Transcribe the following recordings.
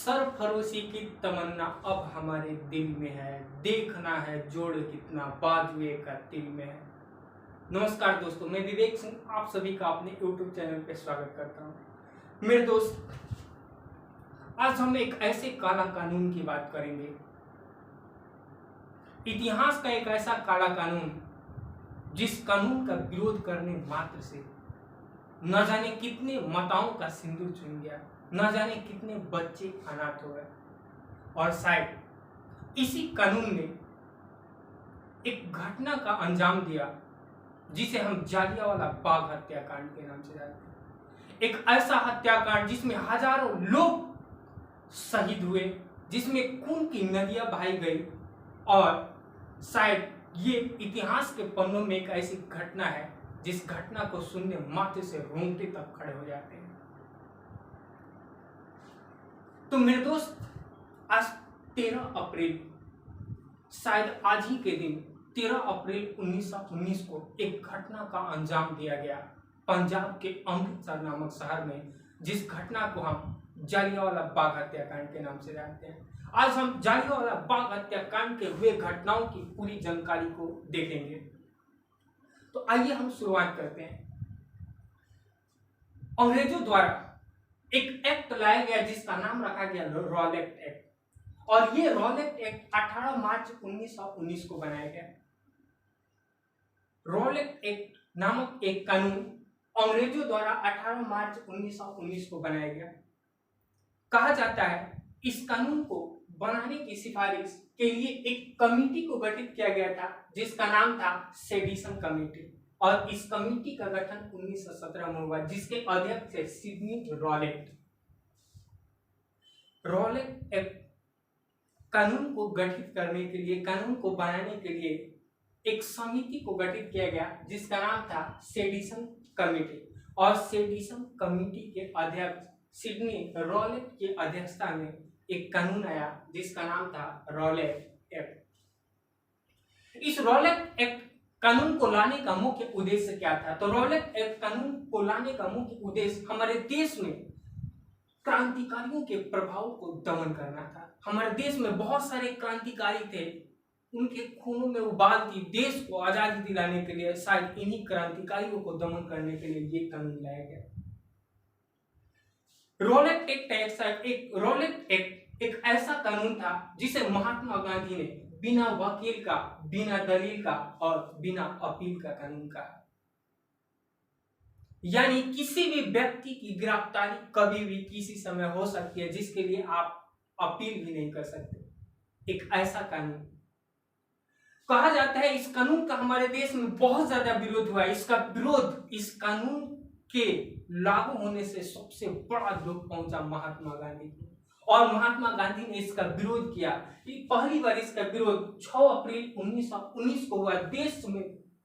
सरफरोशी की तमन्ना अब हमारे दिल में है, देखना है जोड़ कितना बाजुए का दिल में है। नमस्कार दोस्तों, मैं विवेक सिंह आप सभी का अपने YouTube चैनल पे स्वागत करता हूँ। मेरे दोस्त, आज हम एक ऐसे काला कानून की बात करेंगे, इतिहास का एक ऐसा काला कानून जिस कानून का विरोध करने मात्र से न जाने कितने माताओं का सिंदूर चुन गया, न जाने कितने बच्चे अनाथ हो गए, और शायद इसी कानून ने एक घटना का अंजाम दिया जिसे हम जालियांवाला बाग हत्याकांड के नाम से जानते हैं। एक ऐसा हत्याकांड जिसमें हजारों लोग शहीद हुए, जिसमें खून की नदियां बहाई गई, और शायद ये इतिहास के पन्नों में एक ऐसी घटना है जिस घटना को सुनने मात्र से रोंगटे तक खड़े हो जाते हैं। तो मेरे दोस्त, आज 13 अप्रैल, शायद आज ही के दिन 13 अप्रैल 1919 को एक घटना का अंजाम दिया गया पंजाब के अमृतसर नामक शहर में, जिस घटना को हम जालियांवाला बाग हत्याकांड के नाम से जानते हैं। आज हम जालियांवाला बाग हत्याकांड के हुए घटनाओं की पूरी जानकारी को देखेंगे। तो आइए हम शुरुआत करते हैं। अंग्रेजों द्वारा एक एक्ट लाया गया जिसका नाम रखा गया रॉलेट एक्ट, और ये रॉलेट एक्ट 18 मार्च 1919 को बनाया गया। रॉलेट एक्ट नामक एक कानून अंग्रेजों द्वारा 18 मार्च 1919 को बनाया गया। कहा जाता है इस कानून को बनाने की सिफारिश के लिए एक कमेटी को गठित किया गया था जिसका नाम था सेडिशन कमेटी, और इस कमेटी का गठन 1917 में हुआ, जिसके अध्यक्ष थे सिडनी रॉलेट। रॉलेट एक्ट कानून को गठित करने के लिए, कानून को बनाने के लिए एक समिति को गठित किया गया जिसका नाम था सेडिशन कमेटी, और सेडिशन कमेटी के अध्यक्ष सिडनी रॉलेट की अध्यक्षता में एक कानून आया जिसका नाम था रॉलेट एक्ट। इस रॉलेट एक्ट कानून को लाने का मुख्य उद्देश्य क्या था? तो रॉलेट एक्ट कानून को लाने का मुख्य उद्देश्य हमारे देश में क्रांतिकारियों के प्रभाव को दमन करना था। हमारे देश में बहुत सारे क्रांतिकारी थे, उनके खूनों में उबाल थी देश को आजादी दिलाने के लिए। शायद इन्हीं क्रांतिकारियों को दमन करने के लिए ये कानून लाया गया। रॉलेट एक्ट एक ऐसा कानून था जिसे महात्मा गांधी ने बिना वकील का, बिना दलील का और बिना अपील का कानून कहा। यानी किसी भी व्यक्ति की गिरफ्तारी कभी भी किसी समय हो सकती है जिसके लिए आप अपील भी नहीं कर सकते। एक ऐसा कानून कहा जाता है। इस कानून का हमारे देश में बहुत ज्यादा विरोध हुआ। इसका विरोध, इस कानून के लागू होने से सबसे बड़ा दुख पहुंचा महात्मा गांधी को, और महात्मा गांधी ने इसका विरोध किया। पहली बार इसका विरोध 6 अप्रैल 1919 को हुआ। देश में,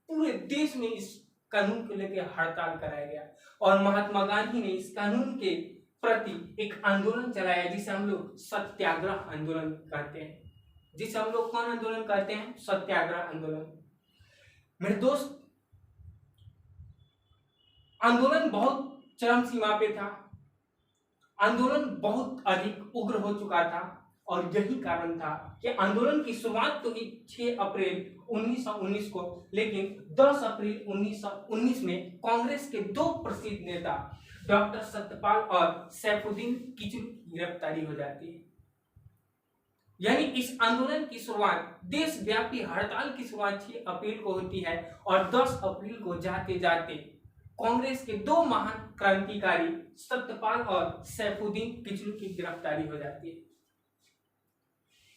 पूरे देश में इस कानून को लेकर हड़ताल कराया गया, और महात्मा गांधी ने इस कानून के प्रति एक आंदोलन चलाया जिसे हम लोग सत्याग्रह आंदोलन कहते हैं। जिसे हम लोग कौन आंदोलन कहते हैं? सत्याग्रह आंदोलन। मेरे दोस्त, आंदोलन बहुत चरम सीमा पे था। आंदोलन बहुत अधिक उग्र हो चुका था, और यही कारण था कि आंदोलन की शुरुआत तो हुई 6 अप्रैल 1919 को, लेकिन 10 अप्रैल 1919 में कांग्रेस के 2 प्रसिद्ध नेता डॉक्टर सत्यपाल और सैफुद्दीन किचलू की गिरफ्तारी हो जाती है। यानी इस आंदोलन की शुरुआत, देशव्यापी हड़ताल की शुरुआत 6 अप्रैल को होती है, और 10 अप्रैल को जाते जाते कांग्रेस के 2 महान क्रांतिकारी सत्यपाल और सैफुद्दीन किचलू की गिरफ्तारी हो जाती है।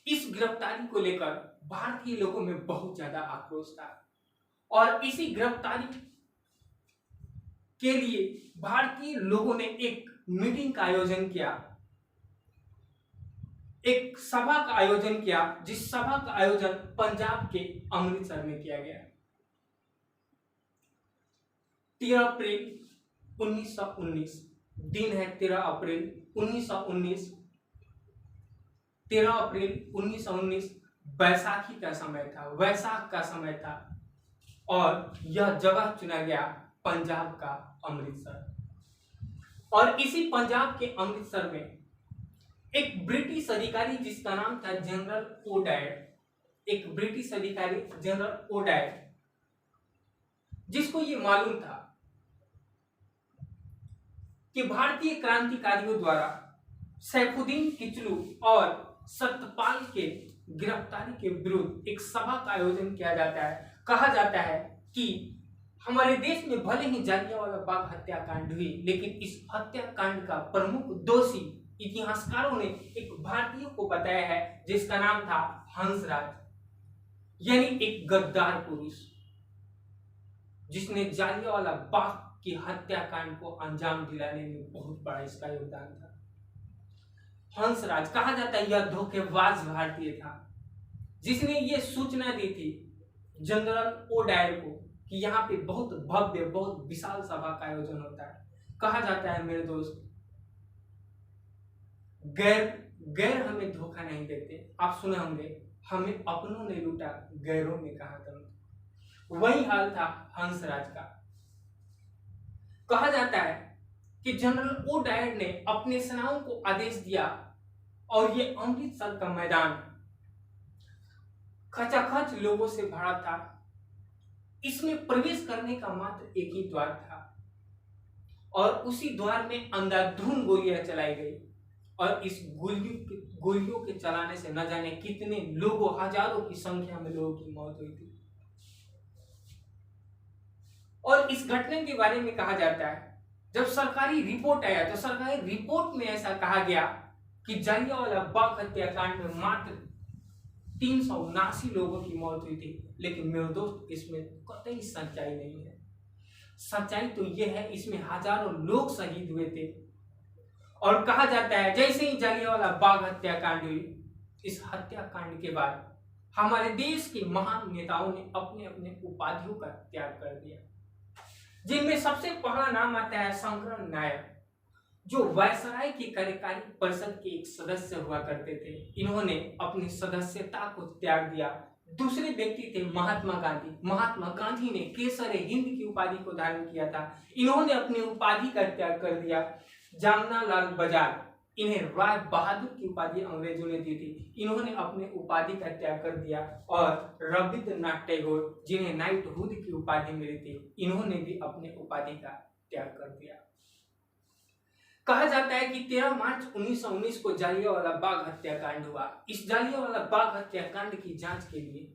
इस गिरफ्तारी को लेकर भारतीय लोगों में बहुत ज्यादा आक्रोश था, और इसी गिरफ्तारी के लिए भारतीय लोगों ने एक मीटिंग का आयोजन किया, एक सभा का आयोजन किया, जिस सभा का आयोजन पंजाब के अमृतसर में किया गया। 13 अप्रैल 1919 दिन है। 13 अप्रैल 1919 13 अप्रैल 1919 बैसाखी का समय था, वैशाख का समय था, और यह जगह चुना गया पंजाब का अमृतसर। और इसी पंजाब के अमृतसर में एक ब्रिटिश अधिकारी जिसका नाम था जनरल ओडायर, एक ब्रिटिश अधिकारी जनरल ओडायर, जिसको ये मालूम था कि भारतीय क्रांतिकारियों द्वारा सैफुद्दीन किचलू और सत्यपाल के गिरफ्तारी के विरुद्ध एक सभा का आयोजन किया जाता है। कहा जाता है कि हमारे देश में भले ही जालियांवाला बाग हत्याकांड हुई, लेकिन इस हत्याकांड का प्रमुख दोषी इतिहासकारों ने एक भारतीय को बताया है जिसका नाम था हंसराज, यानी एक गद्दार पुरुष जिसने जालियांवाला बाग की हत्याकांड को अंजाम दिलाने में बहुत बड़ा इसका योगदान था। हंसराज कहा जाता है यह धोखेबाज भारतीय था जिसने ये सूचना दी थी जनरल ओडायर को कि यहाँ पे बहुत भव्य, बहुत विशाल सभा का आयोजन होता है। कहा जाता है मेरे दोस्त, गैर हमें धोखा नहीं देते। आप सुने होंगे, हमें अपनों ने लूटा, गैरों ने कहा दम। वही हाल था हंसराज का। कहा जाता है कि जनरल ओडायर ने अपने सेनाओं को आदेश दिया और ये अमृतसर का मैदान खचाखच लोगों से भरा था। इसमें प्रवेश करने का मात्र एक ही द्वार था और उसी द्वार में अंधाधुंध गोलियां चलाई गई और इस गोलियों के चलाने से न जाने कितने लोगों, हजारों की संख्या में लोगों की मौत हुई थी। और इस घटना के बारे में कहा जाता है जब सरकारी रिपोर्ट आया तो सरकारी रिपोर्ट में ऐसा कहा गया कि जालियांवाला बाग हत्याकांड में मात्र 379 लोगों की मौत हुई थी। लेकिन मेरे दोस्त, इसमें कतई सच्चाई नहीं है। सच्चाई तो यह है इसमें हजारों लोग शहीद हुए थे। और कहा जाता है जैसे ही जालियांवाला बाग हत्याकांड हुई, इस हत्याकांड के बाद हमारे देश के महान नेताओं ने अपने अपने उपाधियों का त्याग कर दिया, जिनमें सबसे पहला नाम आता है शंकर नायक, जो वायसराय की कार्यकारी परिषद के एक सदस्य हुआ करते थे। इन्होंने अपनी सदस्यता को त्याग दिया। दूसरे व्यक्ति थे महात्मा गांधी। महात्मा गांधी ने केसरे हिंद की उपाधि को धारण किया था। इन्होंने अपनी उपाधि का त्याग कर दिया। जामनालाल बजाज, इन्हें राय बहादुर की उपाधि अंग्रेजों ने दी थी, इन्होंने अपने उपाधि का त्याग कर दिया। और रविंद्रनाथ टैगोर, जिन्हें नाइटहुड की उपाधि मिली थी, इन्होंने भी अपने उपाधि का त्याग कर दिया। कहा जाता है कि 13 मार्च 1919 को जालियांवाला बाग हत्याकांड हुआ। इस जालियांवाला बाग हत्याकांड की जांच के लिए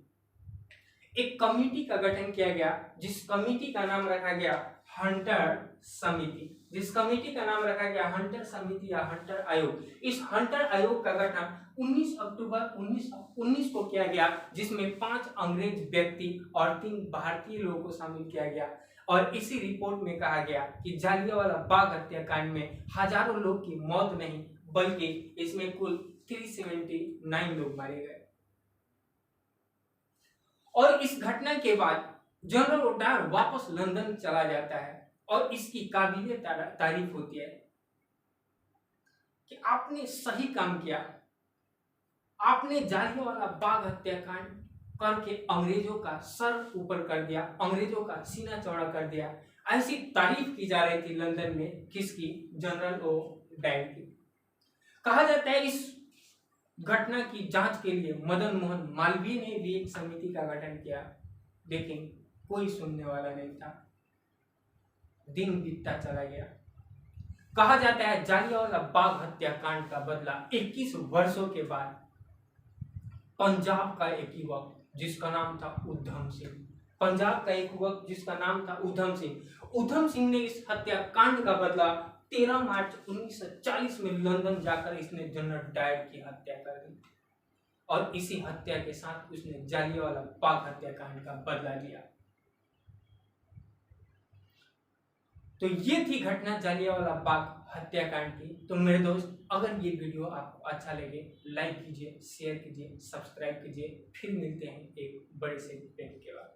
एक कमेटी का गठन किया गया, जिस कमेटी का नाम रखा गया हंटर समिति। जिस कमेटी का नाम रखा गया हंटर समिति या हंटर आयोग। इस हंटर आयोग का गठन 19 अक्टूबर 1919 को किया गया, जिसमें 5 अंग्रेज व्यक्ति और 3 भारतीय लोगों को शामिल किया गया। और इसी रिपोर्ट में कहा गया कि जालियांवाला बाग हत्याकांड में हजारों लोग की मौत नहीं, बल्कि इसमें कुल 379 लोग मारे गए। और इस घटना के बाद जनरल ओडायर वापस लंदन चला जाता है और इसकी काबिले तारीफ होती है कि आपने सही काम किया, आपने जालियांवाला बाग हत्याकांड करके अंग्रेजों का सर ऊपर कर दिया, अंग्रेजों का सीना चौड़ा कर दिया। ऐसी तारीफ की जा रही थी लंदन में, किसकी? जनरल ओडायर की। कहा जाता है इस घटना की जांच के लिए मदन मोहन मालवीय ने भी एक समिति का गठन किया, लेकिन कोई सुनने वाला नहीं था। दिन बीतता चला गया। कहा जाता है जालियांवाला बाग हत्याकांड का बदला 21 वर्षों के बाद पंजाब का एक युवक जिसका नाम था उधम सिंह, पंजाब का एक युवक जिसका नाम था उधम सिंह ने इस हत्याकांड का बदला 13 मार्च 1940 में लंदन जाकर इसने जनरल डायर की हत्या कर दी और इसी हत्या के साथ उसने जालियांवाला बाग हत्याकांड का बदला लिया। तो ये थी घटना जालियांवाला बाग हत्याकांड की। तो मेरे दोस्त, अगर ये वीडियो आपको अच्छा लगे, लाइक कीजिए, शेयर कीजिए, सब्सक्राइब कीजिए। फिर मिलते हैं एक बड़े से वीडियो के बाद।